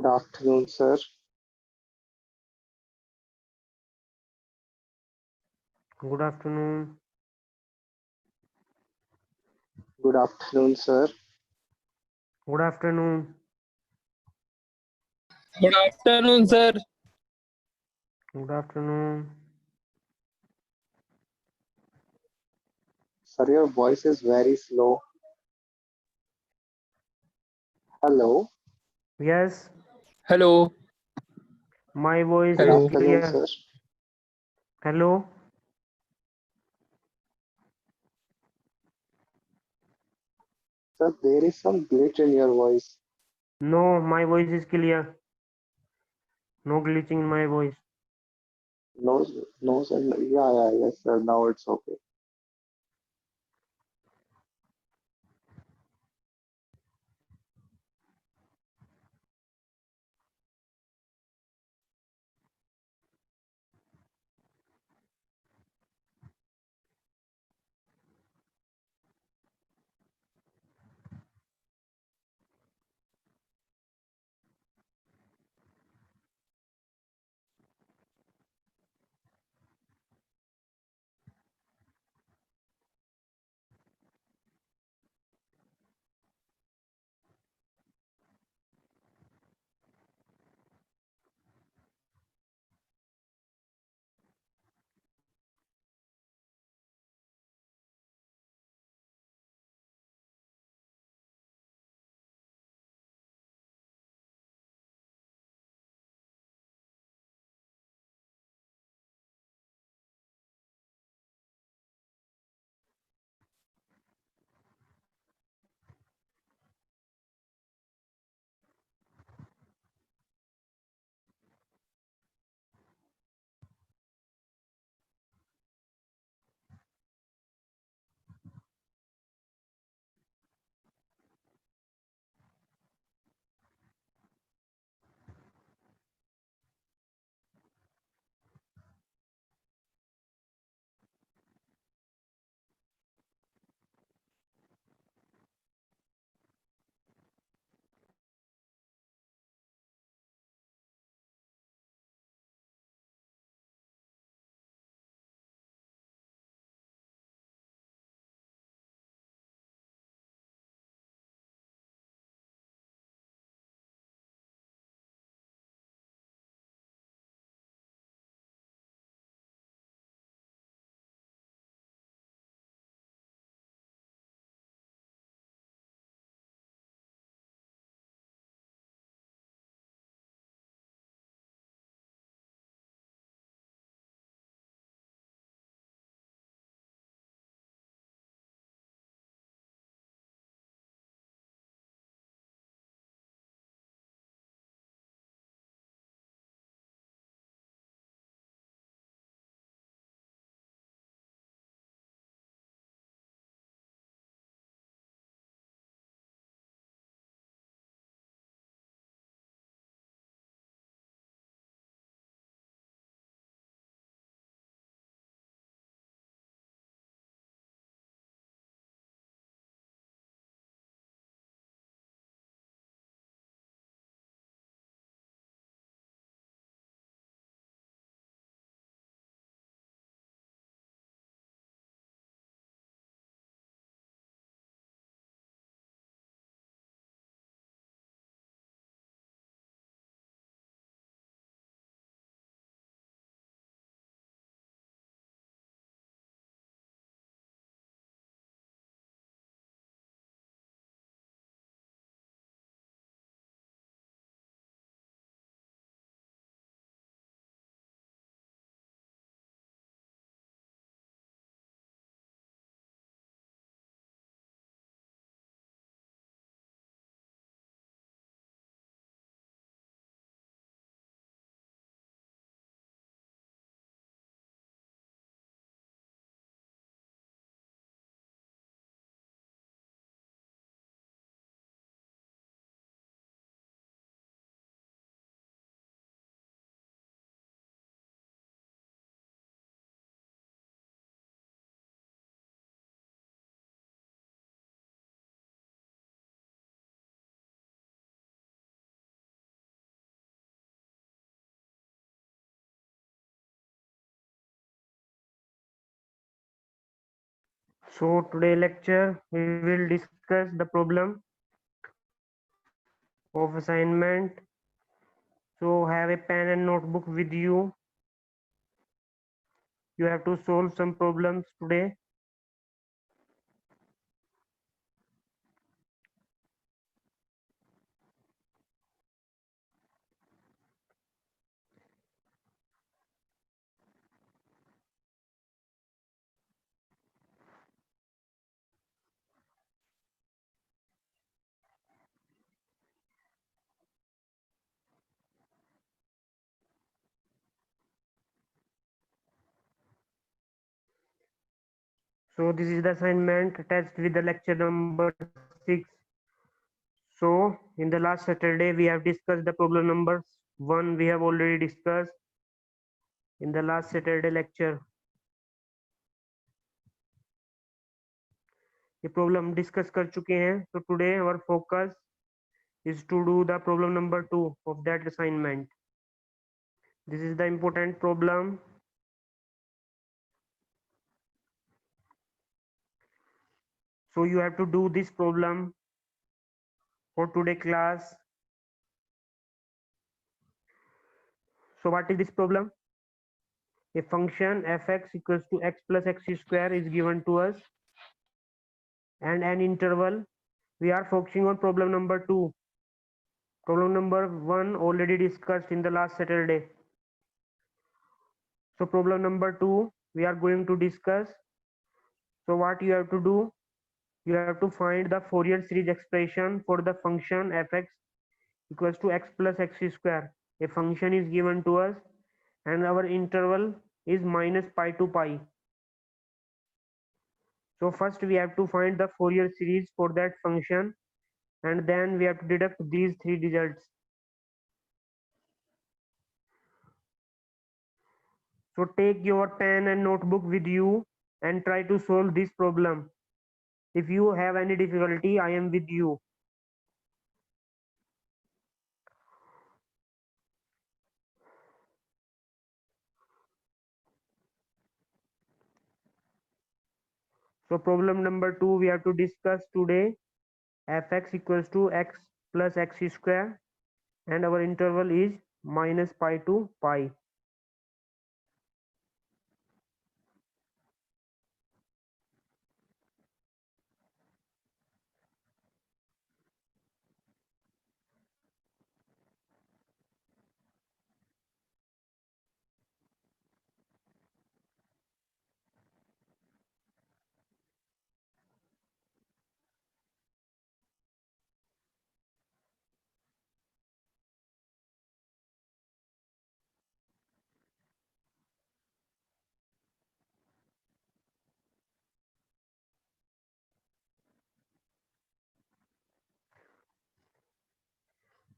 Good afternoon, sir. Good afternoon. Good afternoon, sir. Good afternoon. Good afternoon, sir. Good afternoon. Sir, your voice is very slow. Hello. Yes, Hello. my voice Good is Hello. afternoon, clear. sir. Hello. Sir, there is some glitch in your voice. No, my voice is clear. No glitching in my voice. No, no, sir. Yeah, yes, sir. Now it's okay. So today lecture we will discuss the problem of assignment. So have a pen and notebook with you. You have to solve some problems today. So this is the assignment attached with the lecture number 6. So in the last Saturday we have discussed the problem number 1 we have already discussed in the last Saturday lecture. ये problem discuss कर चुके हैं. So today our focus is to do the problem number 2 of that assignment. This is the important problem. So you have to do this problem for today class. So what is this problem? A function fx equals to x plus x square is given to us and an interval. We are focusing on problem number 2. Problem number 1 already discussed in the last Saturday. So problem number 2 we are going to discuss. So what you have to do? You have to find the Fourier series expression for the function fx equals to x plus x square. A function is given to us and our interval is minus pi to pi. So first we have to find the Fourier series for that function and then we have to deduct these three results. So take your pen and notebook with you and try to solve this problem. If you have any difficulty, I am with you. So problem number 2 we have to discuss today. Fx equals to x plus x square and our interval is minus pi to pi.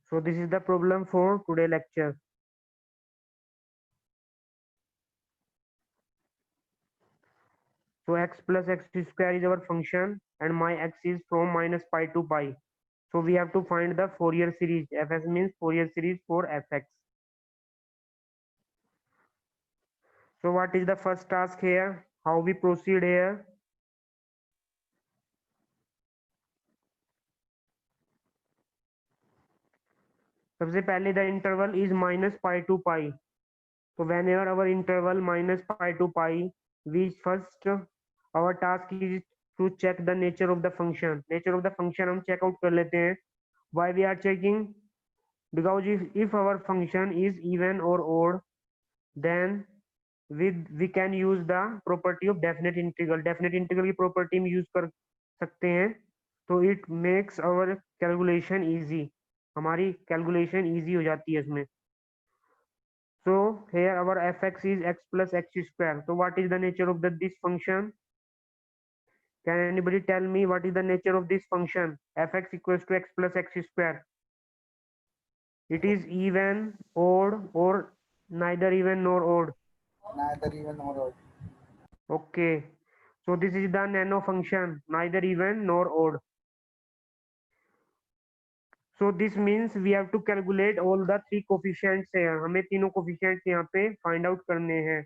So this is the problem for today lecture. So x plus x square is our function and my x is from minus pi to pi. So we have to find the Fourier series. Fs means Fourier series for fx. So what is the first task here? How we proceed here? सबसे पहले the interval is minus pi to pi. So whenever our interval minus pi to pi, we first our task is to check the nature of the function. Nature of the function हम check out कर लेते हैं. Why we are checking? Because if our function is even or odd, then we can use the property of definite integral. Definite integral की property हम use कर सकते हैं. तो it makes our calculation easy. हमारी calculation easy हो जाती है इसमें. So here our fx is x plus x square. So what is the nature of this function? Can anybody tell me what is the nature of this function? Fx equals to x plus x square. It is even, odd, or neither even nor odd. Neither even nor odd. Okay. So this is the nano function, neither even nor odd. So this means we have to calculate all the three coefficients here. हमें तीनों coefficients यहाँ पे find out करने हैं.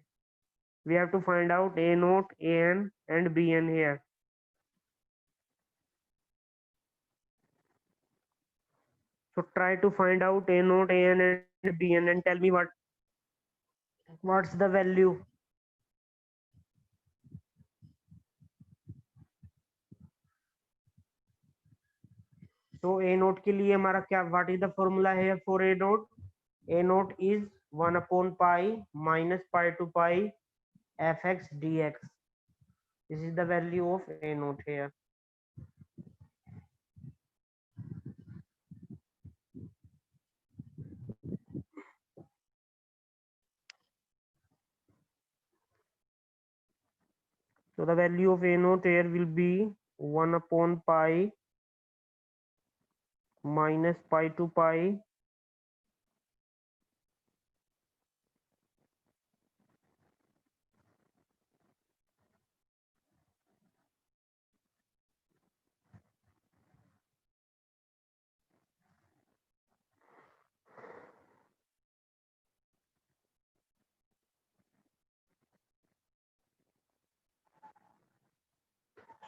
We have to find out a naught, an and bn here. So try to find out a naught, an, and bn, and tell me what's the value. तो ए note के लिए हमारा क्या, what is the formula है for a note? A naught is 1/पाई minus pi to pi f x d x. This is the value of a naught here. So the value of a naught here will be 1/pi minus pi to pi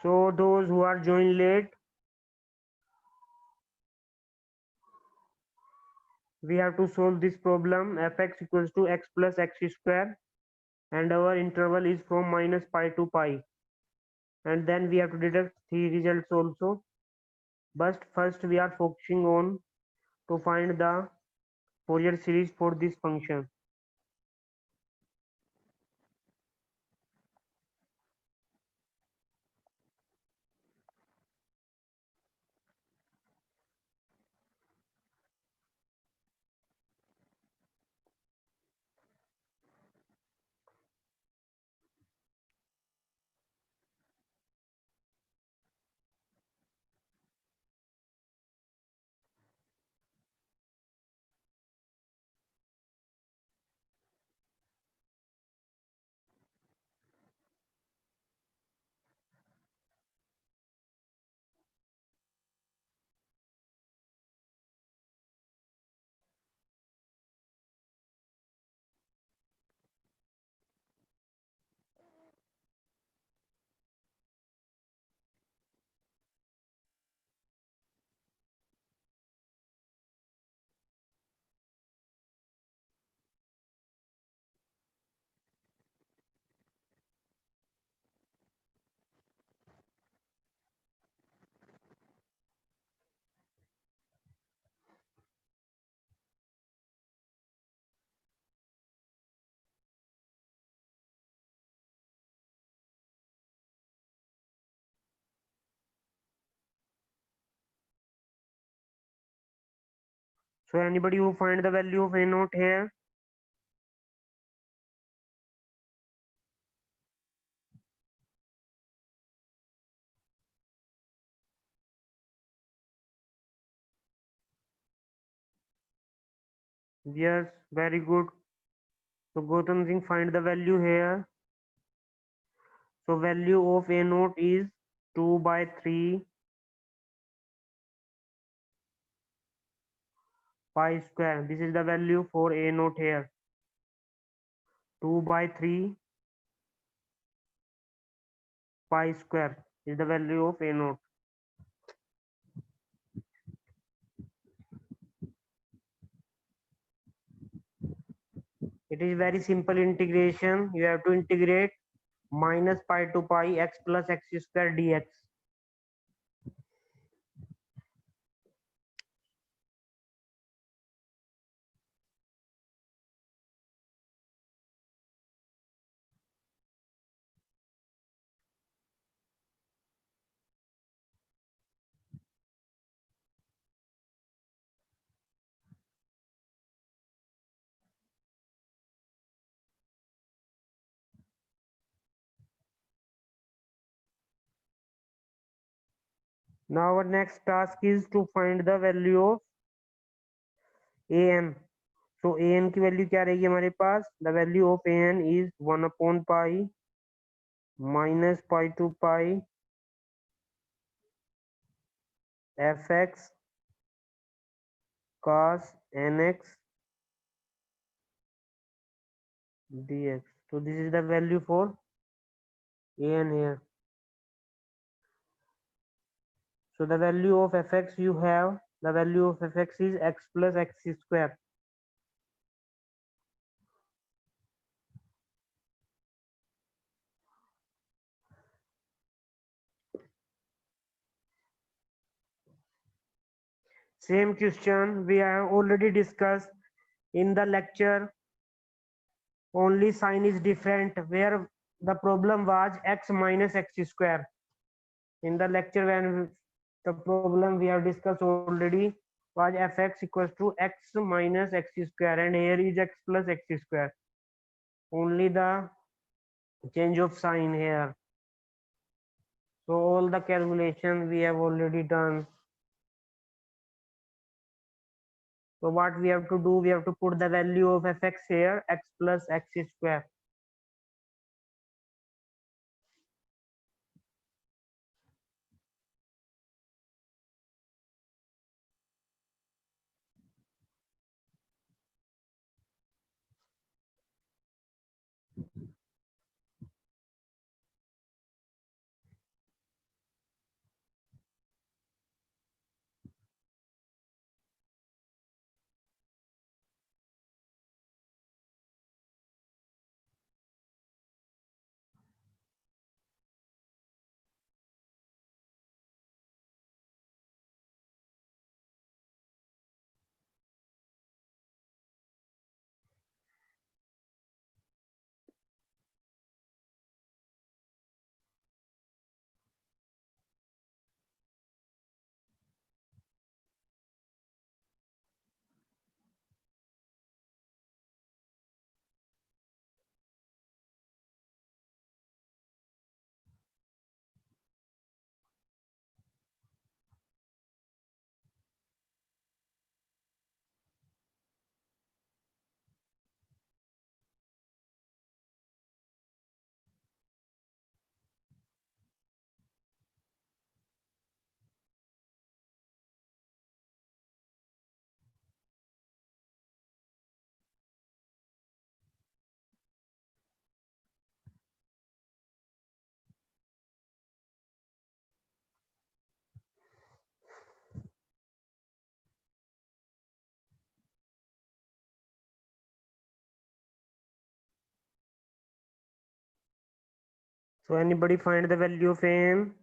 so those who are joined late, we have to solve this problem. Fx equals to x plus x square, and our interval is from minus pi to pi, and then we have to deduct three results also. But first we are focusing on to find the Fourier series for this function. So anybody who find the value of a naught here? Yes, very good. So Gautam Singh, find the value here. So value of a naught is 2/3 pi square. This is the value for a naught here. 2/3 pi square is the value of a naught. It is very simple integration. You have to integrate minus pi to pi x plus x square dx. Now our next task is to find the value of an. So an की value क्या रहेगी हमारे पास? The value of an is 1/pi minus pi to pi fx cos nx dx. So this is the value for an here. So the value of fx you have the value of fx is x plus x square. Same question we have already discussed in the lecture, only sign is different, where the problem was x minus x square. In the lecture when the problem we have discussed already was fx equals to x minus x square, and here is x plus x square. Only the change of sign here. So all the calculation we have already done. So what we have to do, we have to put the value of fx here, x plus x square. So anybody find the value of n?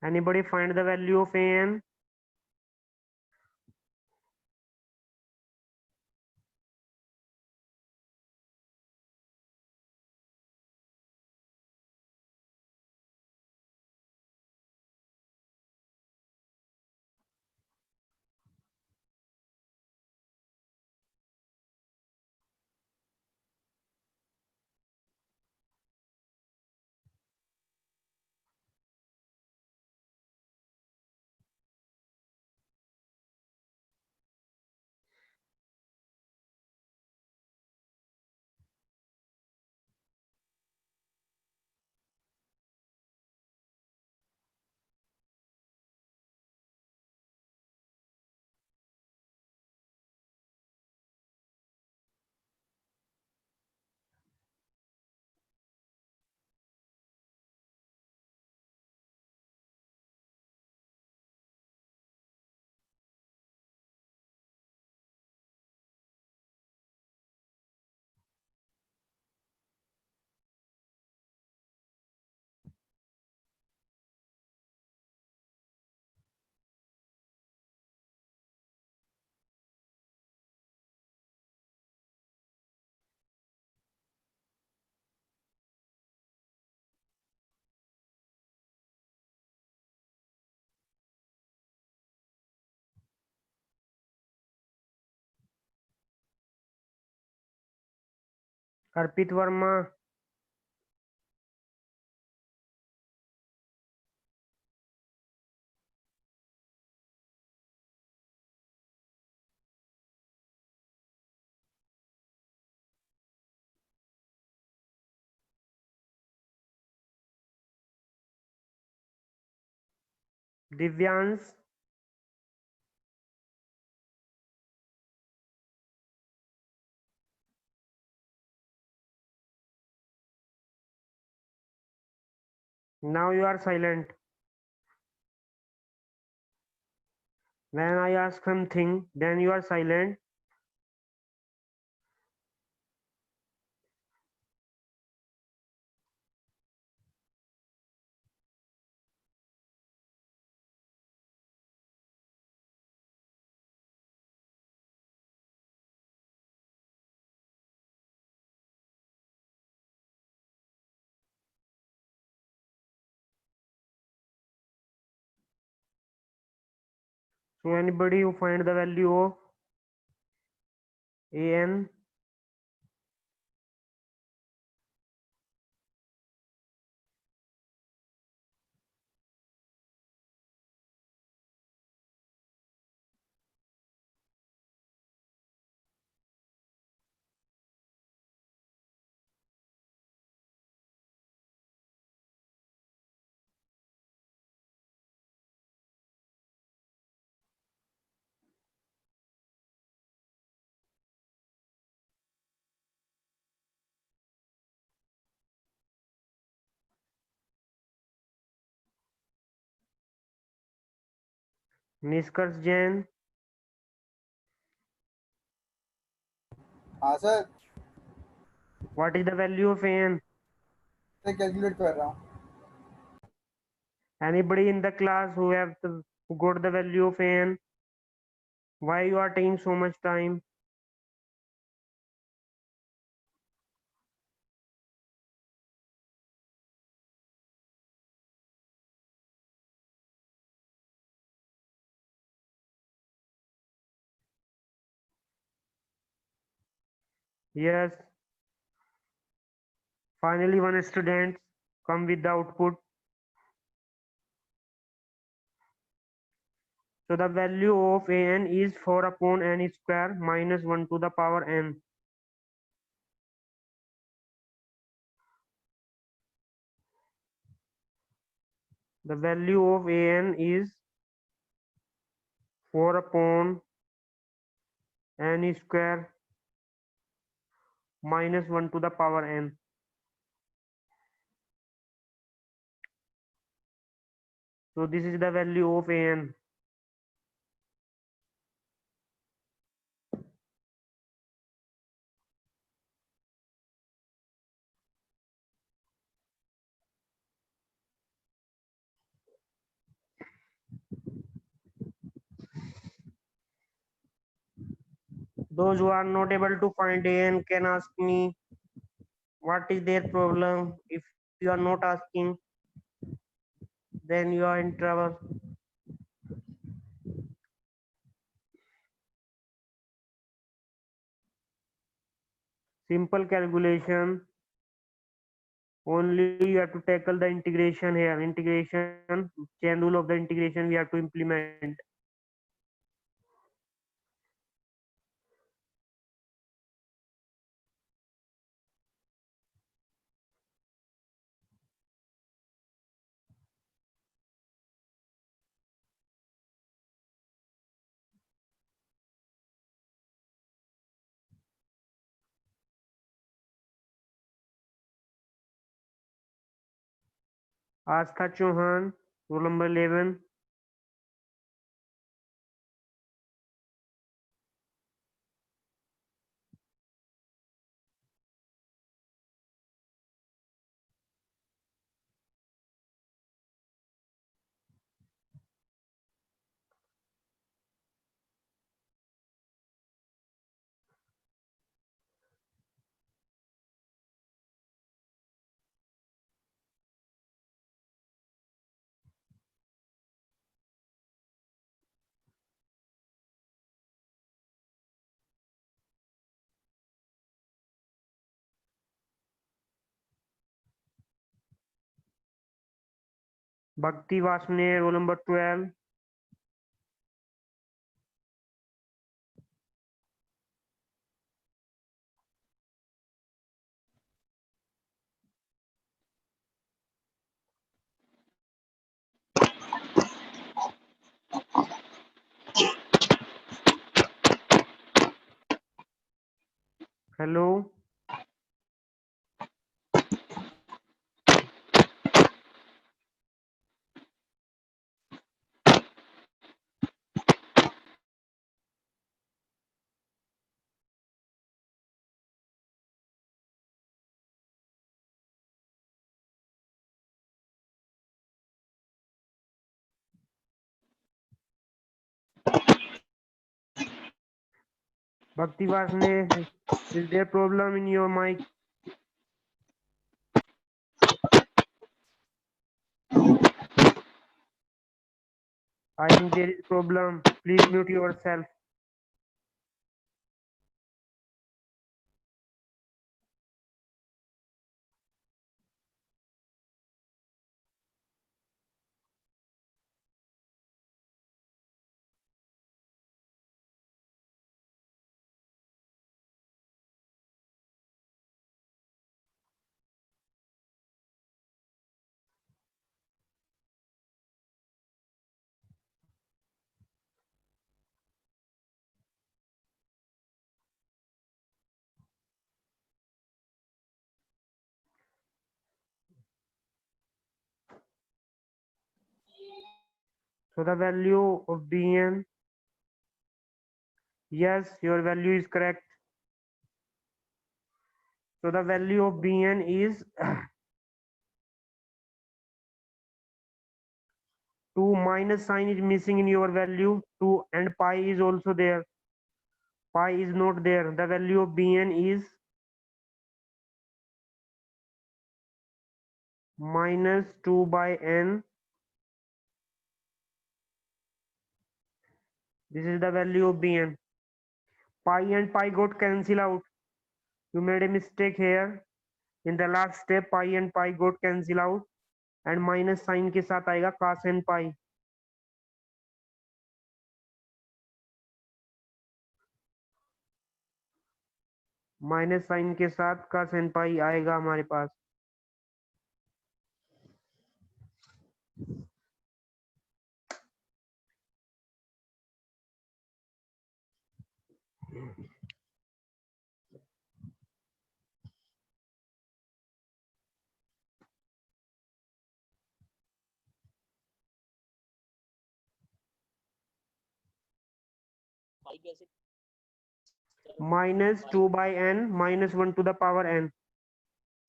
Anybody find the value of n? Arpit Verma, Divyansh, now you are silent. When I ask something, then you are silent. So anybody who find the value of an, निष्कर्ष जैन, हाँ sir, what is the value of an? मैं calculate कर रहा हूँ. Anybody in the class who who got the value of an? Why you are taking so much time? Yes, finally one student come with the output. So the value of an is 4 upon n square minus 1 to the power n. The value of an is 4 upon n square minus 1 to the power n. So this is the value of an. Those who are not able to find an can ask me what is their problem. If you are not asking, then you are in trouble. Simple calculation. Only you have to tackle the integration here. Integration, chain rule of the integration we have to implement. Astha Chauhan, roll number 11. भक्ति वासने roll number 12. Hello. Bhakti Vasne, is there problem in your mic? I think there is problem. Please mute yourself. So the value of Bn, yes, your value is correct. So the value of Bn is 2. Minus sign is missing in your value 2, and pi is also there. Pi is not there. The value of Bn is minus 2 by n. This is the value of Bn. Pi and pi got cancel out. You made a mistake here. In the last step, pi and pi got cancel out, and minus sign के साथ आएगा cos and pi. Minus sine के साथ cos and pi आएगा हमारे पास. Minus 2 by n minus 1 to the power n.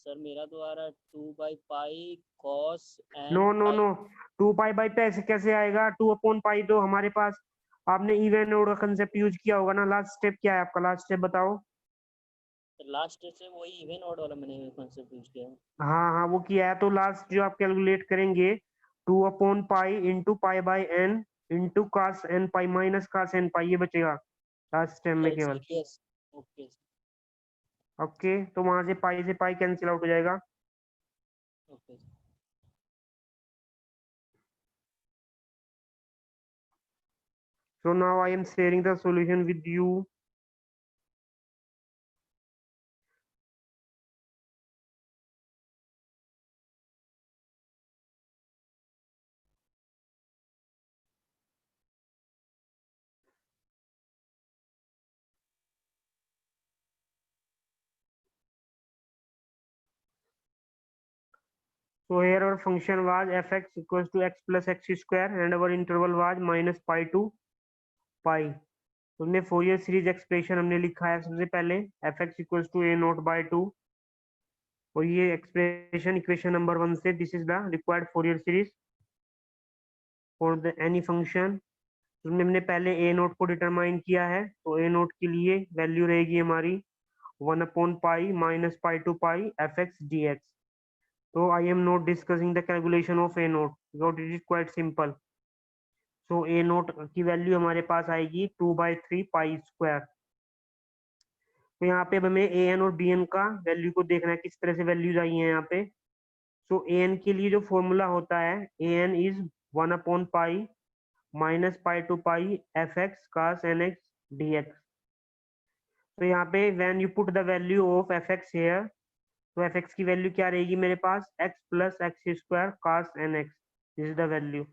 Sir मेरा तो आ रहा है 2 by pi cos no no no, 2 pi by पे कैसे आएगा? 2 अपॉन पाई तो हमारे पास, आपने इवन ऑर्डर कंसेप्ट यूज किया होगा ना. लास्ट स्टेप क्या है आपका? लास्ट स्टेप बताओ. लास्ट से वही इवन ऑड वाला मैंने कॉन्सेप्ट यूज किया है. हाँ हाँ, वो किया है. तो लास्ट जो आप कैलकुलेट करेंगे 2 upon pi into pi by n into cos n pi minus cos n पाई, ये बचेगा लास्ट स्टेप में केवल. यस ओके ओके, तो वहां से पाई कैंसिल आउट हो जाएगा. Okay. So now I am sharing the solution with you. So here our function was fx equals to x plus x square and our interval was minus pi to pi. तो हमने Fourier series expression हमने लिखा है सबसे पहले fx equals to a naught by 2, और ये expression equation number 1 से this is the required Fourier series for the any function. उसमें हमने पहले a नोट को डिटरमाइन किया है, तो a नोट के लिए वैल्यू रहेगी हमारी 1 upon pi minus pi to pi fx dx. So I am not discussing the calculation of a naught because it is quite simple. So a naught की value हमारे पास आएगी 2/3 पाई स्क्वायर. तो यहाँ पे अब हमें a n और b n का वैल्यू को देखना है, किस तरह से वैल्यूज आई हैं यहाँ पे. सो an के लिए जो फॉर्मूला होता है an इज 1/पाई minus pi to pi f x cos n x d x. तो यहाँ पे when you put the value of f x here, तो एफ एक्स की वैल्यू क्या रहेगी मेरे पास, x plus x square cos n x, this is the value.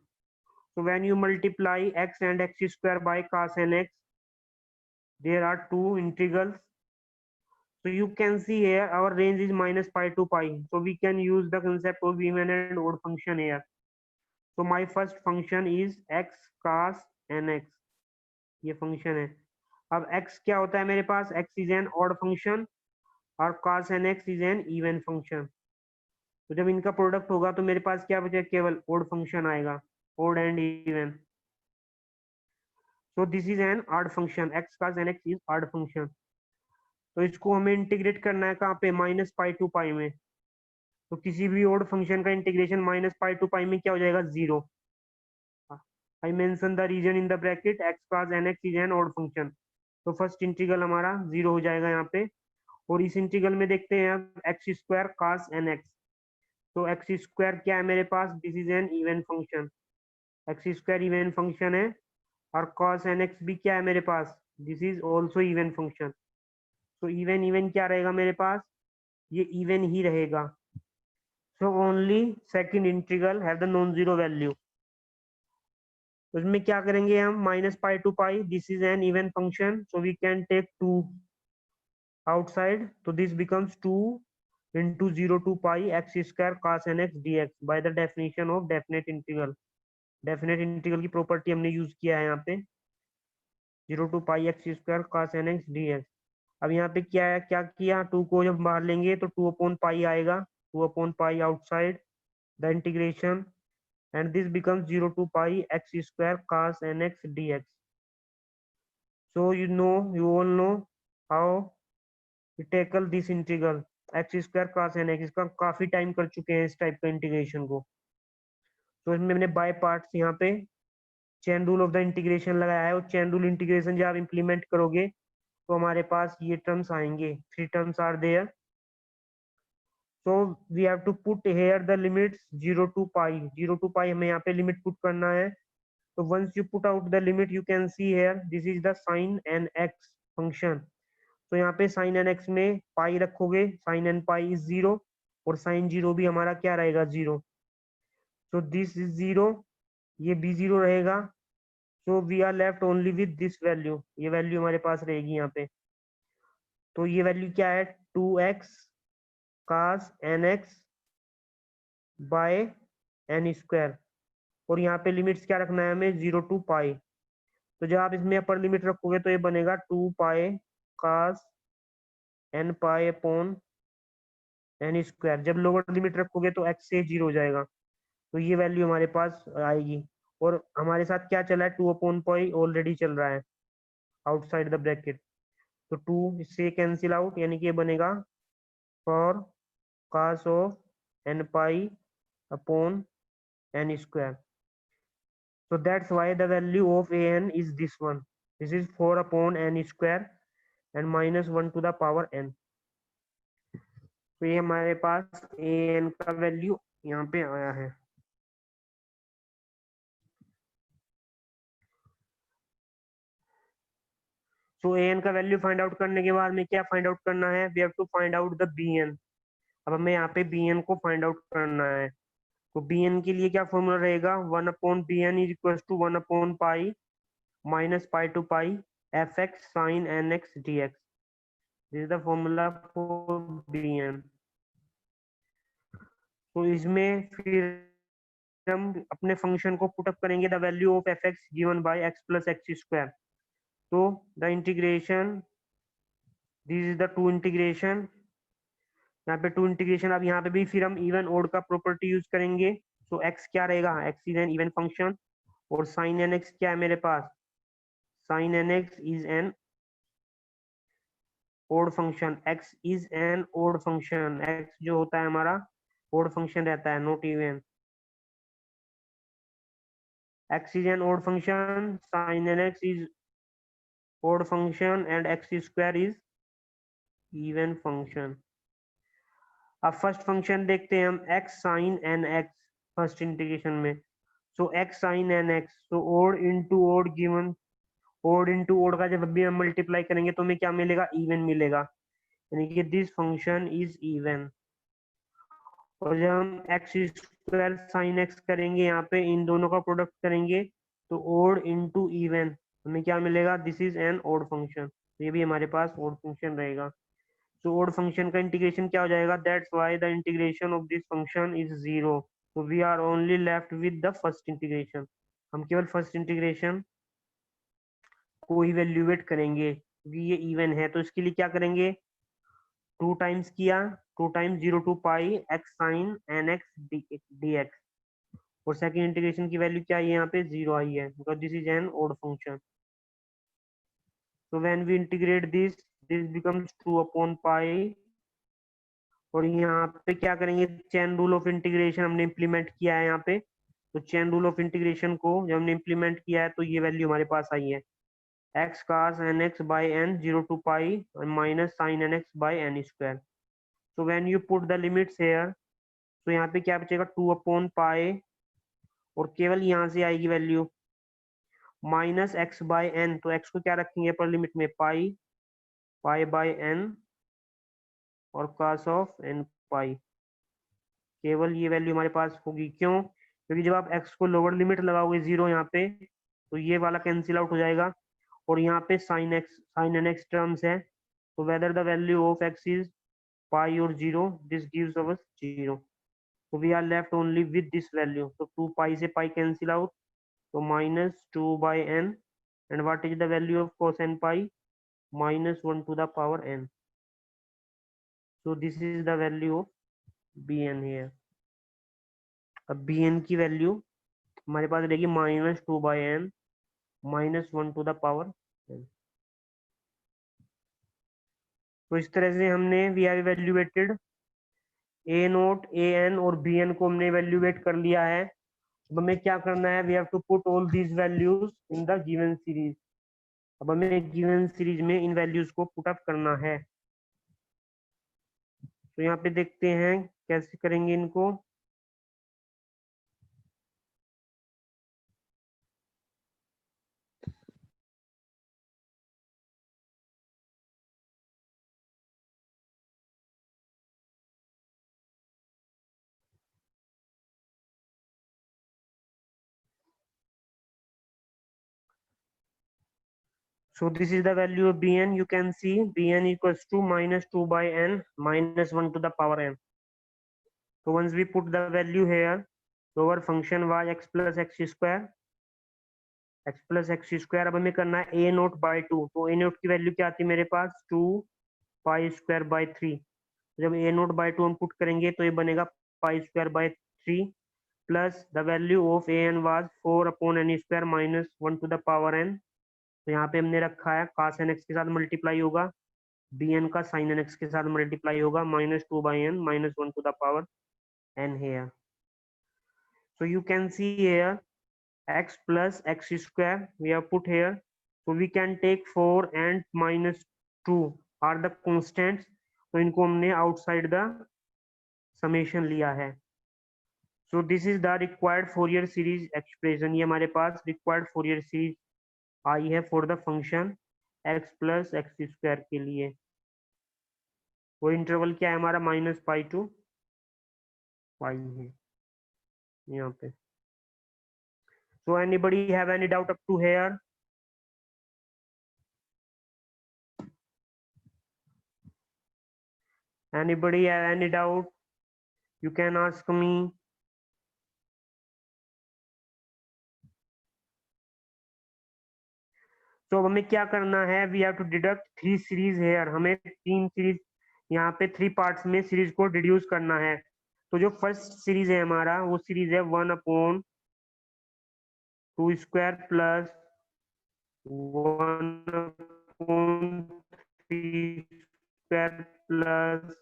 So when you multiply x and x square by cos nx, there are two integrals. So you can see here our range is minus pi to pi. So we can use the concept of even and odd function here. So my first function is x cos nx. ये function है। अब x क्या होता है मेरे पास, x is an odd function और cos nx is an even function. तो जब इनका प्रोडक्ट होगा तो मेरे पास क्या बचेगा, केवल odd function आएगा, odd and even. So this is an odd function, x cos nx is odd function. तो इसको हमें इंटीग्रेट करना है कहाँ पे, माइनस पाई टू पाई में। तो किसी भी ओड फंक्शन का integration minus pi to pi में क्या हो जाएगा, zero. I mention the reason in the bracket, x cos nx is an odd function. तो फर्स्ट इंटीग्रल हमारा जीरो हो जाएगा यहाँ पे। और इस इंटीग्रल में देखते हैं अब एक्स स्क्वायर cos nx। तो एक्स स्क्वायर क्या है मेरे पास, this is an even function, x square even function है। और cos nx भी क्या है मेरे पास, this is also even function. तो इवन इवन क्या रहेगा मेरे पास, ये इवन ही रहेगा। So only second integral have the non zero value. तो इसमें क्या करेंगे हम, minus pi to pi, this is an even function, so we can take two outside, तो this becomes 2 into 0 to pi x square cos nx dx by the definition of definite integral। Definite integral की property हमने use किया है यहाँ पे, 0 to pi x square cos nx dx। अब यहाँ पे क्या है, क्या किया, 2 को जब बाहर लेंगे तो 2/पाई आएगा, 2/पाई outside the integration, and this becomes 0 to pi x square cos nx dx। So you all know how we tackle this integral x square cos nx। इसका काफी टाइम कर चुके हैं इस टाइप का इंटीग्रेशन को। तो इसमें मैंने बाय पार्ट्स यहाँ पे chain rule of the integration लगाया है, और चेन रूल इंटीग्रेशन जब आप इम्प्लीमेंट करोगे तो हमारे पास ये टर्म्स आएंगे, 3 terms are there. So we have to put here the limits 0 to pi, 0 to pi हमें यहाँ पे लिमिट पुट करना है। तो once you put out the limit you can see here this is the sin nx function। तो यहाँ पे sin nx में पाई रखोगे, sin n pi is 0 और sin 0 भी हमारा क्या रहेगा, 0। so this is 0, ये भी 0 रहेगा। so we are left only with this value, ये वैल्यू हमारे पास रहेगी यहाँ पे। तो ये वैल्यू क्या है, 2x cos nx by n square, और यहाँ पे लिमिट्स क्या रखना है हमें, 0 to पाई। तो जब आप इसमें अपर लिमिट रखोगे तो ये बनेगा 2 पाई cos n pi upon n square. जब लोअर लिमिट रखोगे तो x से 0 हो जाएगा, तो ये वैल्यू हमारे पास आएगी। और हमारे साथ क्या चला है, 2/पाई ऑलरेडी चल रहा है आउटसाइड द ब्रैकेट, तो 2 इससे कैंसिल आउट, यानी कि ये बनेगा for cos of n pi upon n square. So that's why the value of an is this one. This is 4/n square and minus 1 to the power n। तो ये हमारे पास an का value यहाँ पे आया है। So an का value find out करने के बाद में क्या फाइंड आउट करना है, we have to find out the bn। अब हमें यहाँ पे bn को फाइंड आउट करना है। तो bn के लिए क्या फॉर्मूला रहेगा, 1/bn is equals to 1/पाई minus pi to pi fx sin nx dx। This is the formula for bn। तो इसमें फिर हम अपने फंक्शन को पुटअप करेंगे, the value of f x given by x plus x square. तो the integration, this is the two integration, यहाँ पे टू इंटीग्रेशन। अब यहाँ पे भी फिर हम इवन ओड का प्रॉपर्टी यूज करेंगे। तो एक्स क्या रहेगा, x is an even function, और साइन एन एक्स क्या है मेरे पास, sine n x is an odd function, x is an odd function, x जो होता है हमारा ओड फंक्शन रहता है, not even. x is an odd function, sin nx is odd function, and x square is even function। अब first function देखते हैं हम x sin n x first integration में। So x sin n x, so odd into odd given, odd into odd का जब भी हम multiply करेंगे तो हमें क्या मिलेगा, इवन मिलेगा, यानी कि दिस फंक्शन इज इवन। और जब हम एक्स स्क्वायर साइन एक्स करेंगे, यहाँ पे इन दोनों का प्रोडक्ट करेंगे तो ओड इनटू इवन हमें क्या मिलेगा, this is an odd function. तो ये भी हमारे पास ओड फंक्शन रहेगा। तो ओड फंक्शन का इंटीग्रेशन क्या हो जाएगा, that's why the integration of this function is zero. तो we are only left with the first integration. हम केवल फर्स्ट इंटीग्रेशन को इवेल्युएट करेंगे क्योंकि ये इवन है। तो इसके लिए क्या करेंगे, 2 टाइम्स किया, 2 times 0 to pi x sine n x d x. और सेकंड इंटीग्रेशन की वैल्यू क्या है, यहाँ पे 0 आई है because this is an odd function. so when we integrate this becomes 2 upon pi। और यहाँ पे क्या करेंगे, चेन रूल ऑफ इंटीग्रेशन हमने इम्प्लीमेंट किया है यहाँ पे। तो चेन रूल ऑफ इंटीग्रेशन को जब हमने इम्प्लीमेंट किया है तो ये वैल्यू हमारे पास आई है, x cos n x by n 0 to pi minus sine n x by n square. So when you put the limits here, तो यहाँ पे क्या बचेगा, 2 अपॉन पाई, और केवल यहाँ से आएगी value minus x by n. तो एक्स को क्या रखेंगे अपर लिमिट में, पाई, पाई बाय एन और cos ऑफ एन पाई। केवल ये वैल्यू हमारे पास होगी, क्यों, क्योंकि जब आप x को लोअर लिमिट लगाओगे 0 यहाँ पे तो ये वाला कैंसिल आउट हो जाएगा, और यहाँ पे sine x sine n x terms है। तो whether the value of x is pi और 0, दिस गिव्स अस 0। तो we are left only with this value. तो 2 पाई से पाई कैंसिल आउट, तो minus 2 by n, and what is the value of cos n pi, minus 1 to the power n। So this is the value of bn here। अब bn की value हमारे पास रहेगी minus 2 by n minus 1 to the power n। तो इस तरह से हमने we have evaluated a note, a n और बी एन को हमने इवेल्युएट कर लिया है। अब हमें क्या करना है, we have to put all these values in the given series. अब हमें गिवन सीरीज में इन वैल्यूज को पुट अप करना है। तो यहाँ पे देखते हैं कैसे करेंगे इनको। So this is the value of bn. You can see bn equals to minus 2 by n minus 1 to the power n. So once we put the value here, so our function was x plus x square, x plus x square। अब हमें करना है a note by 2। तो a note की value क्या आती है मेरे पास, 2 पाई स्क्वायर बाई 3। जब a नोट बाई 2 हम पुट करेंगे तो ये बनेगा pi square by 3 plus the value of a n was 4 upon n square minus 1 to the power n। तो यहाँ पे हमने रखा है cos nx के साथ मल्टीप्लाई होगा, bn का sin nx के साथ मल्टीप्लाई होगा, minus 2 by n minus 1 to the power n here। So you can see here x plus x square we have put here। So we can take 4 and minus 2 are the constants। तो इनको हमने outside the summation लिया है। So this is the required Fourier series expression। ये हमारे पास required Fourier series आई है for the function x plus x square के लिए। वो इंटरवल क्या है हमारा, माइनस पाई टू पाई है यहाँ पे। So anybody have any doubt up to here? Anybody have any doubt, you can ask me. तो हमें क्या करना है, we have to deduct 3 series here. हमें 3 सीरीज यहाँ पे 3 पार्ट्स में सीरीज को डिड्यूस करना है। तो जो फर्स्ट सीरीज है हमारा वो सीरीज है 1 upon 2 square plus 1 upon 3 square plus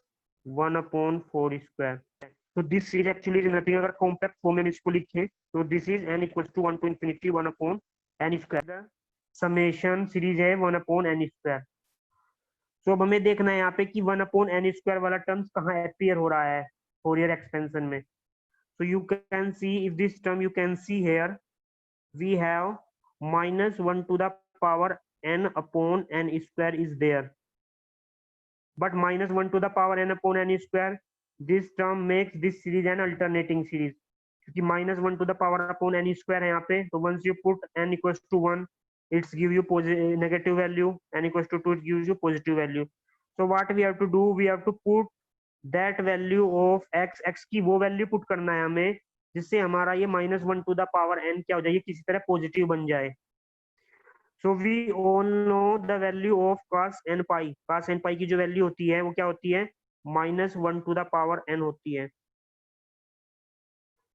1 upon 4 square. तो this series actually is nothing, अगर कॉम्पैक्ट फॉर्म में इसको लिखें तो this is n equals to 1 to infinity 1 upon n square. Summation series है 1 अपॉन n स्क्वायर। सो अब हमें देखना है यहाँ पे कि 1/n² वाला टर्म्स कहाँ अपीयर हो रहा है फोरियर एक्सपेंशन में। So you can see if this term you can see here we have -1 to the power n upon n square is there, but -1 to the power n upon n square this term makes this series an alternating series, क्योंकि -1 to the power upon n square है यहाँ पे, तो once you put n equals to 1 it's give you negative value, n equals to 2 it gives you positive value. So what we have to do, we have to put that value of x, x की वो value put करना है हमें जिससे हमारा ये -1 to the power n क्या हो जाए, किसी तरह पॉजिटिव बन जाए। So we all know the value of cos n pi, cos n pi की जो वैल्यू होती है वो क्या होती है, -1 to the power n होती है।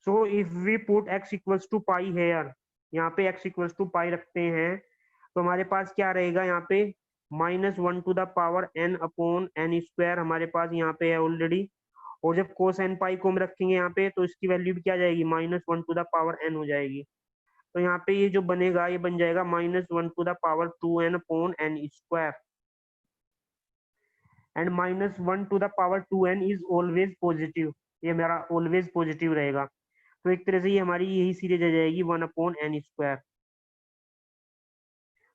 So if we put x equals to pi here, यहाँ पे x इक्वल्स टू पाई रखते हैं तो हमारे पास क्या रहेगा यहाँ पे, -1 to the power n upon n square हमारे पास यहाँ पे है ऑलरेडी, और जब cos n पाई को हम रखेंगे यहाँ पे तो इसकी वैल्यू भी क्या जाएगी, -1 to the power n हो जाएगी। तो यहाँ पे ये जो बनेगा ये बन जाएगा -1 to the power 2n upon n square, and -1 to the power 2n is always positive, ये मेरा ऑलवेज पॉजिटिव रहेगा। तो एक तरह से ये हमारी यही सीरीज आ जाएगी 1 अपॉन n स्क्वायर।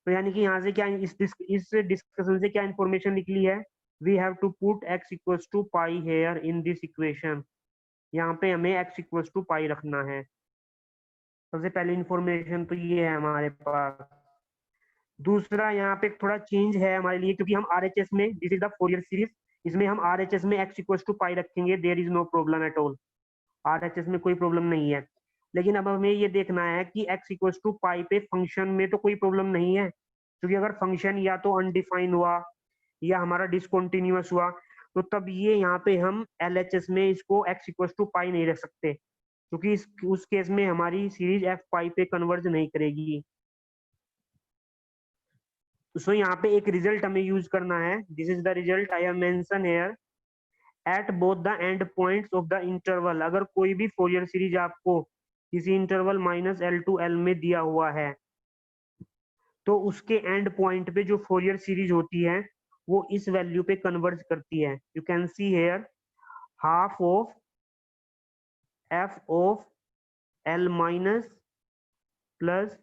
तो यानी कि यहाँ से क्या इस डिस्कशन से क्या इंफॉर्मेशन निकली है, we have to put x equals to pi here in this equation, यहाँ पे हमें x इक्वल्स टू पाई रखना है। सबसे पहले इंफॉर्मेशन तो ये है हमारे पास। दूसरा यहाँ पे थोड़ा चेंज है हमारे लिए, क्योंकि हम RHS में, this is the Fourier series, इसमें हम RHS में x इक्वल्स टू पाई रखेंगे, there is no problem at all, RHS में कोई प्रॉब्लम नहीं है। लेकिन अब हमें ये देखना है कि x इक्वल्स टू पाई पे फंक्शन में तो कोई प्रॉब्लम नहीं है, क्योंकि अगर फंक्शन या तो अनडिफाइन हुआ या हमारा डिसकंटिन्यूअस हुआ तो तब ये यहाँ पे हम LHS में इसको x इक्वल्स टू पाई नहीं रख सकते, क्योंकि उस केस में हमारी सीरीज f पाई पे कन्वर्ज नहीं करेगी। सो यहाँ पे एक रिजल्ट हमें यूज करना है, this is the result I have mention here, at both the end points of the interval, अगर कोई भी फोरियर सीरीज आपको किसी इंटरवल -L to L में दिया हुआ है तो उसके एंड पॉइंट पे जो फोरियर सीरीज होती है वो इस वैल्यू पे कन्वर्ज करती है। You can see here half of f of L minus plus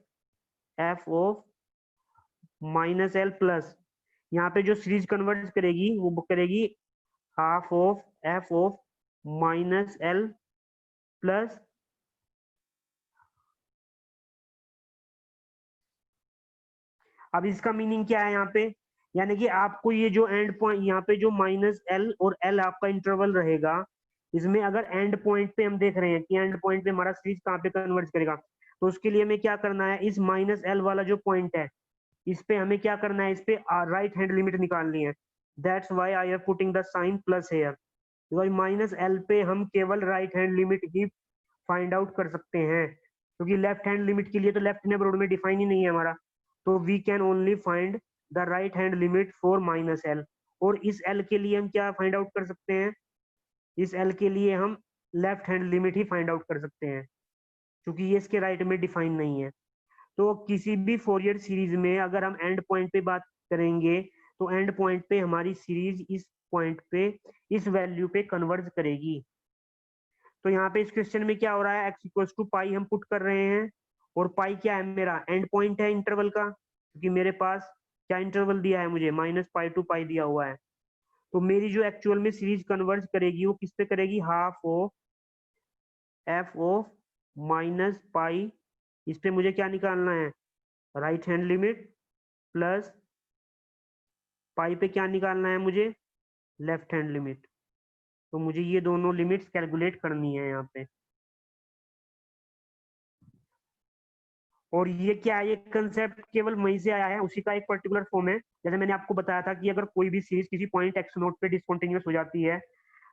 f of -L plus, यहाँ पे जो सीरीज कन्वर्ज करेगी वो करेगी half of f of -L plus अब इसका मीनिंग क्या है यहाँ पे, यानी कि आपको ये जो एंड पॉइंट यहाँ पे जो -L और L आपका इंटरवल रहेगा, इसमें अगर एंड पॉइंट पे हम देख रहे हैं कि एंड पॉइंट पे हमारा सीरीज कहाँ पे कन्वर्ज करेगा, तो उसके लिए हमें क्या करना है, इस -L वाला जो पॉइंट है इस पे हमें क्या करना है, इस पे राइट हैंड लिमिट निकालनी है। That's why I am putting the sign plus here, because -L पे हम केवल राइट हैंड लिमिट ही फाइंड आउट कर सकते हैं, क्योंकि लेफ्ट हैंड लिमिट के लिए तो लेफ्ट नेबरहुड में डिफाइन ही नहीं है हमारा, तो we can only find the right hand limit for -L। और इस L के लिए हम क्या फाइंड आउट कर सकते हैं, इस L के लिए हम लेफ्ट हैंड लिमिट ही फाइंड आउट कर सकते हैं, क्योंकि ये इसके राइट में डिफाइन नहीं है। तो किसी भी फोरियर सीरीज में अगर हम एंड पॉइंट पे बात करेंगे तो एंड पॉइंट पे हमारी सीरीज इस पॉइंट पे इस वैल्यू पे कन्वर्ज करेगी। तो यहाँ पे इस क्वेश्चन में क्या हो रहा है, x इक्वल्स टू पाई हम पुट कर रहे हैं, और पाई क्या है, मेरा एंड पॉइंट है इंटरवल का, क्योंकि मेरे पास क्या इंटरवल दिया है मुझे, -π to π दिया हुआ है। तो मेरी जो एक्चुअल में सीरीज कन्वर्ज करेगी वो किस पे करेगी, हाफ ऑफ f ऑफ -π, इस पे मुझे क्या निकालना है, right hand limit, plus pi पे क्या निकालना है मुझे, लेफ्ट हैंड लिमिट। तो मुझे ये दोनों लिमिट्स कैलकुलेट करनी है यहाँ पे। और ये क्या है, ये कंसेप्ट केवल वहीं से आया है, उसी का एक पर्टिकुलर फॉर्म है। जैसे मैंने आपको बताया था कि अगर कोई भी सीरीज किसी पॉइंट x0 पे डिसकंटीन्यूअस हो जाती है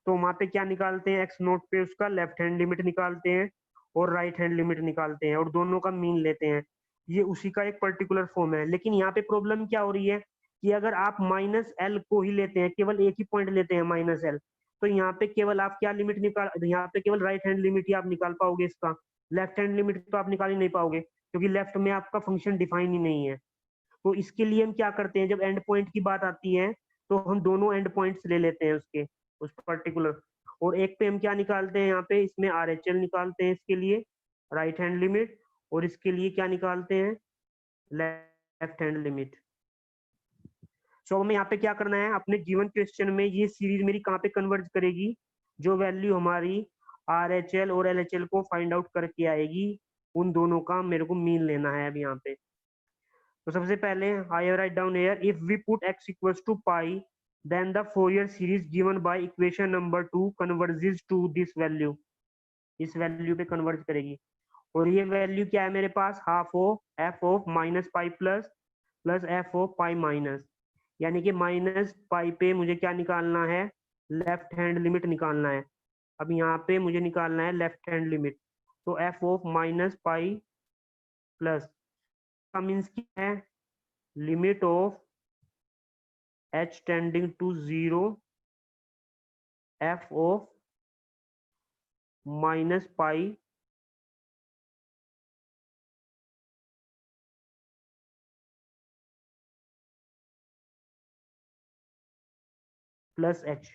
तो वहां पे क्या निकालते हैं, x0 पे उसका लेफ्ट हैंड लिमिट निकालते हैं और राइट हैंड लिमिट निकालते हैं और दोनों का मीन लेते हैं। ये उसी का एक पर्टिकुलर फॉर्म है। लेकिन यहाँ पे प्रॉब्लम क्या हो रही है कि अगर आप -L को ही लेते हैं, केवल एक ही पॉइंट लेते हैं -L, तो यहाँ पे केवल आप क्या लिमिट निकाल, यहाँ पे केवल राइट हैंड लिमिट ही आप निकाल पाओगे, इसका लेफ्ट हैंड लिमिट तो आप निकाल ही नहीं पाओगे, क्योंकि लेफ्ट में आपका फंक्शन डिफाइन ही नहीं है। तो इसके लिए हम क्या करते हैं, जब एंड पॉइंट की बात आती है तो हम दोनों एंड पॉइंट्स ले लेते हैं उसके, उस पर्टिकुलर, और एक पे हम क्या निकालते हैं, यहाँ पे इसमें RHL निकालते हैं इसके लिए राइट हैंड लिमिट, और इसके लिए क्या निकालते हैं, लेफ्ट हैंड लिमिट। सो हमें यहाँ पे क्या करना है, अपने गिवन क्वेश्चन में ये सीरीज मेरी कहाँ पे कन्वर्ज करेगी, जो वैल्यू हमारी RHL और LHL को फाइंड आउट करके आएगी, उन दोनों का मेरे को मीन लेना है अब यहाँ पे। तो सबसे पहले I write down here, if we put x equals to pi then the Fourier series given by equation number 2 converges to this value, इस वैल्यू पे कन्वर्ज करेगी। और ये वैल्यू क्या है मेरे पास, half of f of minus pi plus plus f of pi minus, यानी कि माइनस पाई पे मुझे क्या निकालना है, लेफ्ट हैंड लिमिट निकालना है। अब यहाँ पे मुझे निकालना है लेफ्ट हैंड लिमिट, तो f of minus pi plus का मीन्स क्या है, limit of h tending to 0 f of minus pi plus h,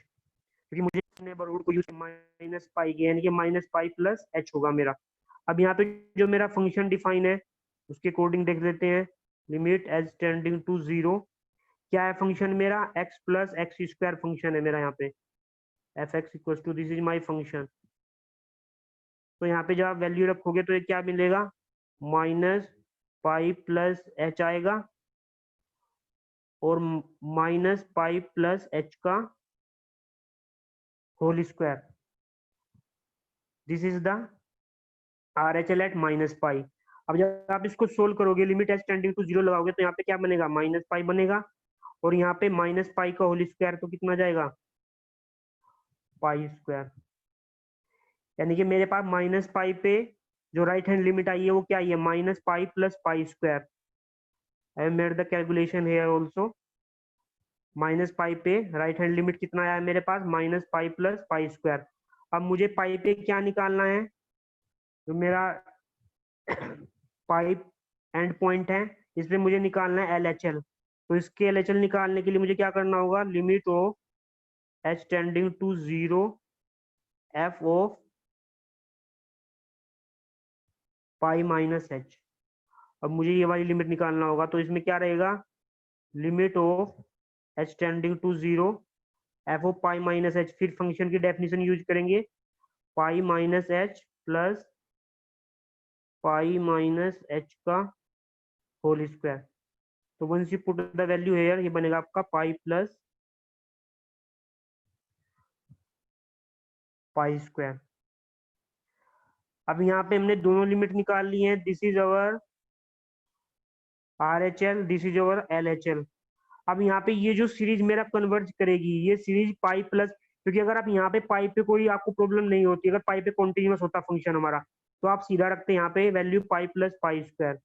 क्योंकि मुझे नेबरहुड को यूज माइनस पाई के, यानी कि माइनस पाई प्लस h होगा मेरा। अब यहाँ पे जो मेरा फंक्शन डिफाइन है उसके अकॉर्डिंग देख लेते हैं, लिमिट h टेंडिंग टू 0, क्या है फंक्शन मेरा, x plus x square function है मेरा यहाँ पे, f x equal to this is my function. तो यहाँ पे जब आप वैल्यू रखोगे तो ये क्या मिलेगा, माइनस पाई प्लस h आएगा, और माइनस पाई प्लस h का whole square, this is the RHL at minus pi. अब जब आप इसको सोल्व करोगे, लिमिट h टेंडिंग टू 0 लगाओगे, तो यहाँ पे क्या बनेगा, माइनस पाई बनेगा, और यहाँ पे माइनस पाई का होल स्क्वायर तो कितना जाएगा, पाई स्क्वायर, यानी कि मेरे पास माइनस पाई पे जो राइट हैंड लिमिट आई है वो क्या आई है, minus pi plus pi square. I have made the calculation here also, minus pi पे राइट हैंड लिमिट कितना आया है मेरे पास, minus pi plus pi square. अब मुझे पाई पे क्या निकालना है, जो मेरा पाइप एंड पॉइंट है, इस पे मुझे निकालना है LHL। तो इसके LHL निकालने के लिए मुझे क्या करना होगा, limit of h tending to 0 f of pi minus h। अब मुझे ये वाली लिमिट निकालना होगा, तो इसमें क्या रहेगा, limit of h tending to 0 f of pi minus h, फिर फंक्शन की डेफिनेशन यूज करेंगे, pi minus h plus pi minus h का होल स्क्वायर। तो once you put the value here, ये बनेगा आपका पाई प्लस पाई स्क्वायर। अब यहाँ पे हमने दोनों लिमिट निकाल ली है, this is our RHL, this is our LHL। अब यहाँ पे ये जो सीरीज मेरा कन्वर्ज करेगी, ये सीरीज पाई प्लस, क्योंकि अगर आप यहाँ पे पाई पे कोई आपको प्रॉब्लम नहीं होती, अगर पाई पे कॉन्टिन्यूस होता फंक्शन हमारा, तो आप सीधा रखते यहाँ पे value pi plus pi square,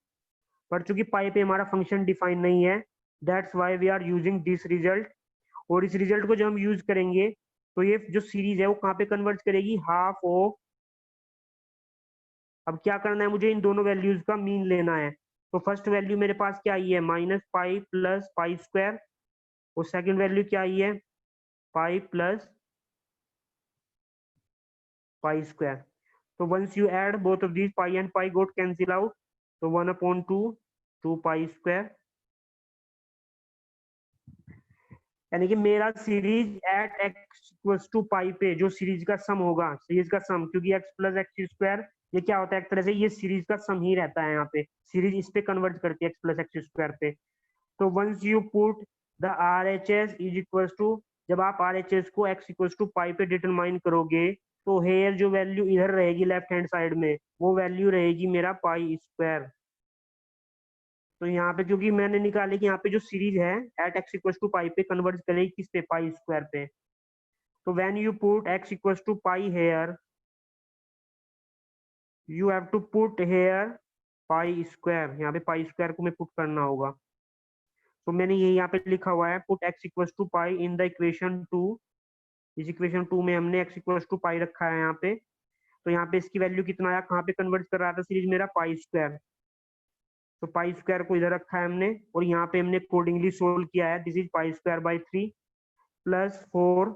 पर चूंकि पाई पे हमारा फंक्शन डिफाइन नहीं है, that's why we are using this result. और इस रिजल्ट को जब हम यूज करेंगे तो ये जो सीरीज है वो कहाँ पे कन्वर्ज करेगी, हाफ ऑफ, अब क्या करना है मुझे, इन दोनों वैल्यूज का मीन लेना है। तो फर्स्ट वैल्यू मेरे पास क्या आई है, minus pi plus pi square, और सेकंड वैल्यू क्या आई है, पाई प्लस पाई स्क्वायर। तो once you add both of these, pi and pi got cancel out, तो 1/2 2 पाई स्क्वायर, यानी कि मेरा series at x equals to pi पे जो सीरीज का सम होगा, सीरीज का सम, क्योंकि एक्स प्लस एक्स स्क्वायर ये क्या होता है, एक तरह से ये सीरीज का सम ही रहता है, यहाँ पे सीरीज इस पे कन्वर्ट करती है एक्स प्लस एक्स स्क्वायर पे। तो once you put the RHS is equals to, जब आप RHS को एक्स इक्वल्स टू पाई पे डिटरमाइन करोगे, तो हेयर जो वैल्यू इधर रहेगी लेफ्ट हैंड साइड में, वो वैल्यू रहेगी मेरा पाई स्क्वायर। तो यहाँ पे क्योंकि मैंने निकाले कि यहाँ पे जो सीरीज है at x equals to pi पे कन्वर्ट करेगी किस पे, पाई स्क्वायर पे। तो when you put x equals to pi here, you have to put here pi square, यहाँ पे पाई स्क्वायर को मैं पुट करना होगा। तो मैंने ये यहाँ पे लिखा हुआ है, put x equals to pi in the equation 2, इस इक्वेशन 2 में हमने एक्स इक्वल्स टू पाई रखा है यहाँ पे। तो यहाँ पे इसकी वैल्यू कितना आया, कहाँ पे कन्वर्ट कर रहा था सीरीज मेरा, पाई स्क्वायर। तो पाई स्क्वायर को इधर रखा है हमने, और यहाँ पे हमने अकॉर्डिंगली सोल्व किया है, this is pi square by 3, plus 4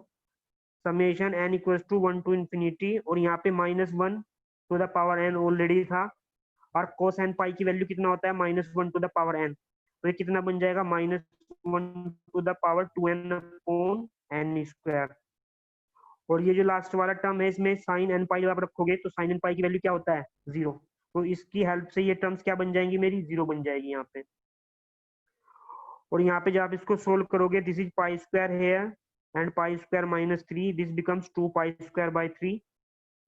summation n equals to 1 to infinity, और यहाँ पे -1 to the power n already था, और cos n पाई की वैल्यू कितना होता है -1 टू द पावर n, तो ये कितना बन जाएगा -1 to the power 2n upon n square. और ये जो लास्ट वाला टर्म है इसमें साइन n पाई जब आप रखोगे तो साइन n पाई की वैल्यू क्या होता है 0, तो इसकी हेल्प से ये टर्म्स क्या बन जाएंगी मेरी 0 बन जाएगी यहाँ पे। और यहाँ पे जब आप इसको सोल्व करोगे this is pi square here and pi square -3, this becomes 2 pi square bye 3,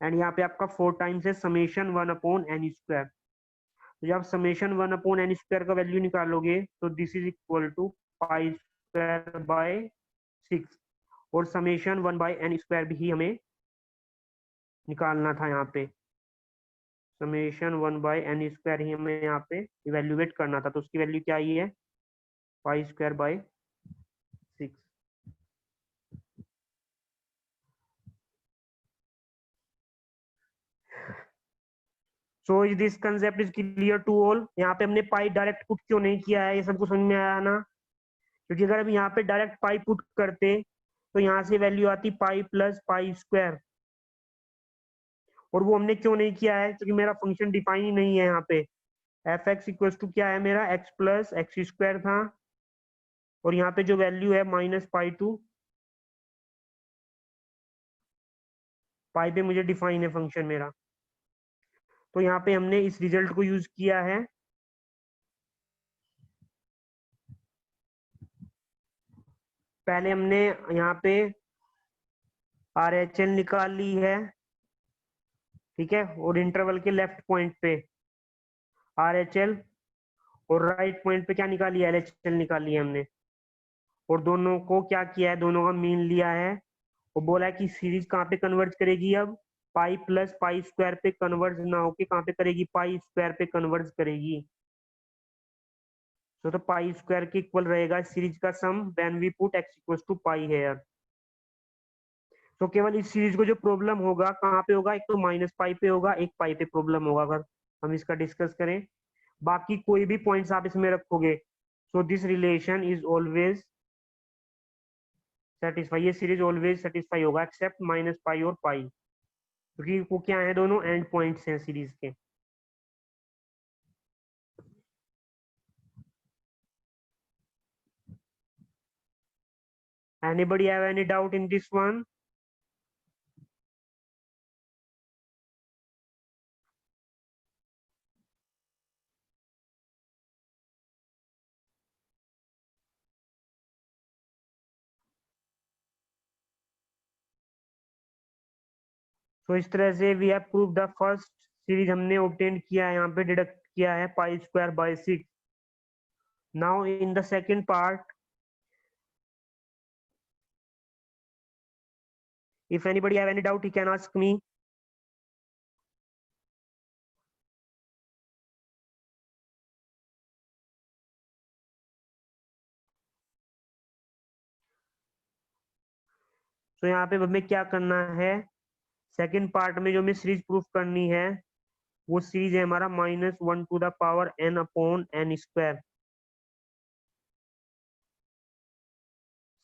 and यहाँ पे आपका 4 टाइम्स है समेशन 1 अपॉन n स्क्वायर। तो जब समेशन 1 अपॉन n स्क्वायर का वैल्यू निकालोगे तो this is equal to pi square by 6, और समेशन 1 बाय n स्क्वायर भी हमें निकालना था, यहाँ पे समेशन 1 बाय n स्क्वायर ही हमें यहाँ पे इवेल्युएट करना था, तो उसकी वैल्यू क्या आई है pi square by 6। So is this concept is clear to all. यहाँ पे हमने पाई डायरेक्ट पुट क्यों नहीं किया है, ये सबको समझ में आया ना, क्योंकि अगर हम यहाँ पे डायरेक्ट पाई पुट करते तो यहाँ से वैल्यू आती पाई प्लस पाई स्क्वायर, और वो हमने क्यों नहीं किया है क्योंकि मेरा फंक्शन डिफाइन ही नहीं है यहाँ पे। एफ एक्स इक्वल टू क्या है मेरा एक्स प्लस एक्स स्क्वायर था, और यहाँ पे जो वैल्यू है -π2 पाई पे मुझे डिफाइन है फंक्शन मेरा, तो यहाँ पे हमने इस रिजल्ट को यूज किया है। पहले हमने यहाँ पे RHL निकाल ली है, ठीक है, और इंटरवल के लेफ्ट पॉइंट पे RHL और राइट पॉइंट पे क्या निकाली है LHL निकाली है हमने, और दोनों को क्या किया है दोनों का मीन लिया है, और बोला है कि सीरीज कहाँ पे कन्वर्ज करेगी, अब पाई प्लस पाई स्क्वायर पे कन्वर्ज ना होके कहाँ पे करेगी पाई स्क्वायर पे कन्वर्ज करेगी। तो पाई स्क्वायर के इक्वल रहेगा सीरीज का sum when we put x equals to pi here. तो केवल इस सीरीज को जो प्रॉब्लम होगा कहाँ पे होगा, एक तो -π पे होगा, एक पाई पे प्रॉब्लम होगा अगर हम इसका डिस्कस करें, बाकी कोई भी पॉइंट्स आप इसमें रखोगे so this relation is always satisfy, ये सीरीज ऑलवेज सेटिस्फाई होगा एक्सेप्ट -π और पाई, क्योंकि वो क्या है दोनों एंड पॉइंट्स हैं सीरीज के। Anybody have any doubt in this one? तो इस तरह से we have prove the first series हमने ऑब्टेन किया है, यहाँ पे डिडक्ट किया है pi square by 6। Now in the second part if anybody have any doubt he can ask me. तो यहाँ पे हमें क्या करना है, सेकंड पार्ट में जो हमें सीरीज प्रूफ करनी है वो सीरीज है हमारा -1 to the power n upon n square.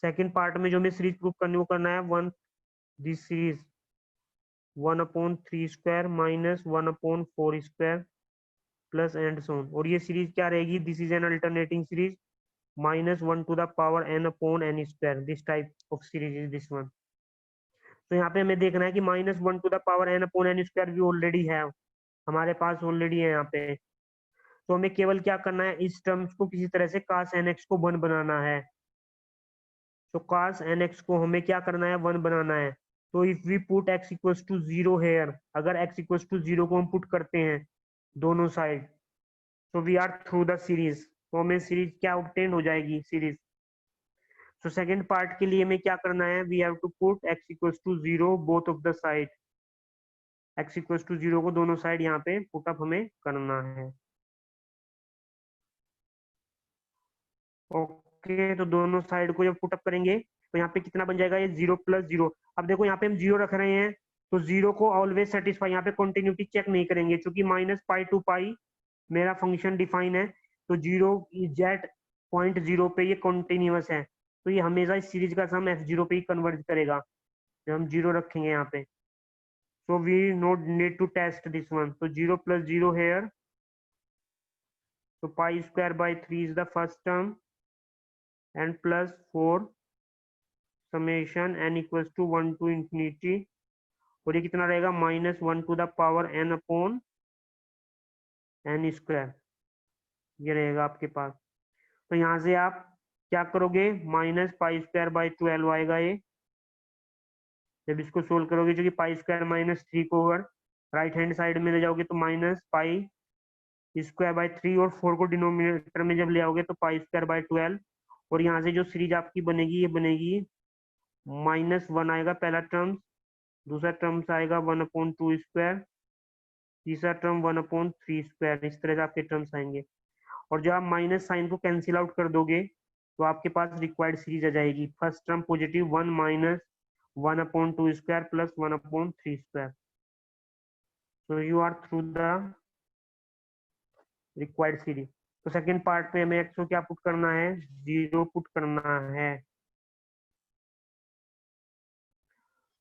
Second part में जो हमें सीरीज प्रूफ करनी वो करना है this series 1/3 square -1/4 square plus and so on, और ये सीरीज क्या रहेगी, this is an alternating series -1 to the power n upon n square, this type of series is this one. तो यहाँ पे हमें देखना है कि -1 to the power n upon n square भी ऑलरेडी है हमारे पास, ऑलरेडी है यहाँ पे, तो हमें केवल क्या करना है इस टर्म्स को किसी तरह से cos nx को 1 बनाना है। तो cos nx को हमें क्या करना है 1 बनाना है। तो if we put x equals to 0 here, अगर x इक्वल्स टू 0 को हम पुट करते हैं दोनों साइड, तो we are through the series, तो हमें सीरीज क्या ऑब्टेन हो जाएगी सीरीज। तो सेकंड पार्ट के लिए हमें क्या करना है, we have to put x equals to 0 both of the side, x equals to 0 को दोनों साइड यहाँ पे पुट अप हमें करना है। ओके, तो दोनों साइड को जब पुट अप करेंगे तो यहाँ पे कितना बन जाएगा, ये 0 + 0। अब देखो यहाँ पे हम 0 रख रहे हैं तो 0 को ऑलवेज सेटिस्फाई, यहाँ पे कंटिन्यूटी चेक नहीं करेंगे क्योंकि -π टू पाई मेरा फंक्शन डिफाइन है, तो 0 एट पॉइंट 0 पे ये कंटिन्यूअस है, तो ये हमेशा इस सीरीज का सम f0 पे ही कन्वर्ज करेगा जब हम 0 रखेंगे यहाँ पे। So we not need to test this one. So 0 plus 0 here. So pi square by 3 is the first term and plus 4 summation n equals to 1 to infinity. और ये कितना रहेगा -1 to the power n upon n square, ये रहेगा आपके पास। तो यहाँ से आप क्या करोगे, माइनस पाई स्क्वायर बाई 12 आएगा ये जब इसको सोल्व करोगे, जो कि पाई स्क्वायर -3 को ओवर राइट हैंड साइड में ले जाओगे तो माइनस पाई स्क्वायर बाय 3 और 4 को डिनोमिनेटर में जब ले आओगे तो पाई स्क्वायर बाय 12। और यहाँ से जो सीरीज आपकी बनेगी ये बनेगी -1 आएगा पहला टर्म, दूसरा टर्म आएगा 1/2 स्क्वायर, तीसरा टर्म 1/3 स्क्वायर, इस तरह से आपके टर्म्स आएंगे। और जब आप माइनस साइन को कैंसिल आउट कर दोगे तो आपके पास रिक्वायर्ड सीरीज आ जाएगी। First term positive 1 minus 1/2 square plus 1/3 square. So you are through the required series. तो सेकंड पार्ट में हमें एक्स को क्या पुट करना है, 0 पुट करना है।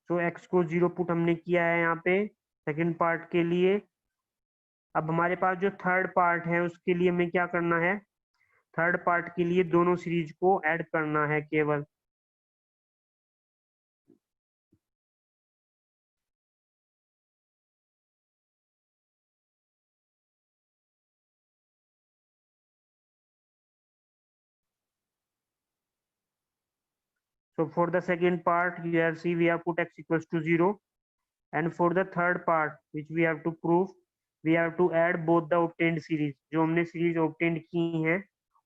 तो एक्स को 0 पुट हमने किया है यहाँ पे सेकंड पार्ट के लिए। अब हमारे पास जो थर्ड पार्ट है उसके लिए हमें क्या करना है, थर्ड पार्ट के लिए दोनों सीरीज को ऐड करना है केवल। So for the second part, you have see we have put x equals to 0, and for the third part which we have to prove, we have to add both the obtained series। जो हमने series obtained की हैं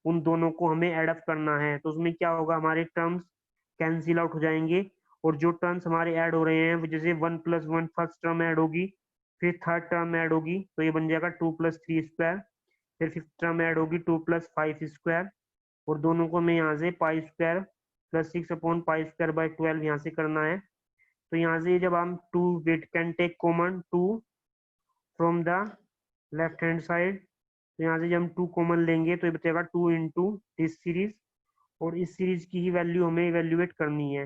उन दोनों को हमें add up करना है। तो उसमें क्या होगा, हमारे टर्म्स कैंसिल आउट हो जाएंगे और जो टर्म्स हमारे ऐड हो रहे हैं वो जैसे 1 + 1 फर्स्ट टर्म ऐड होगी, फिर थर्ड टर्म ऐड होगी तो ये बन जाएगा 2 + 3 स्क्वायर, फिर फिफ्थ टर्म ऐड होगी 2 + 5 स्क्वायर, और दोनों को हमें यहाँ से पाई स्क्वायर प्लस 6/पाई स्क्वायर बाय 12 यहाँ से करना है। तो यहाँ से जब हम 2 wait can take common 2 from the left hand side, तो यहाँ से जब हम 2 कॉमन लेंगे तो ये बचेगा 2 इंटू दिस सीरीज, और इस सीरीज की ही वैल्यू हमें इवेल्युएट करनी है।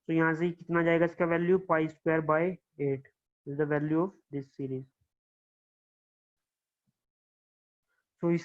तो यहाँ से कितना जाएगा इसका value, pi square bye 8 is the value of this series. तो इस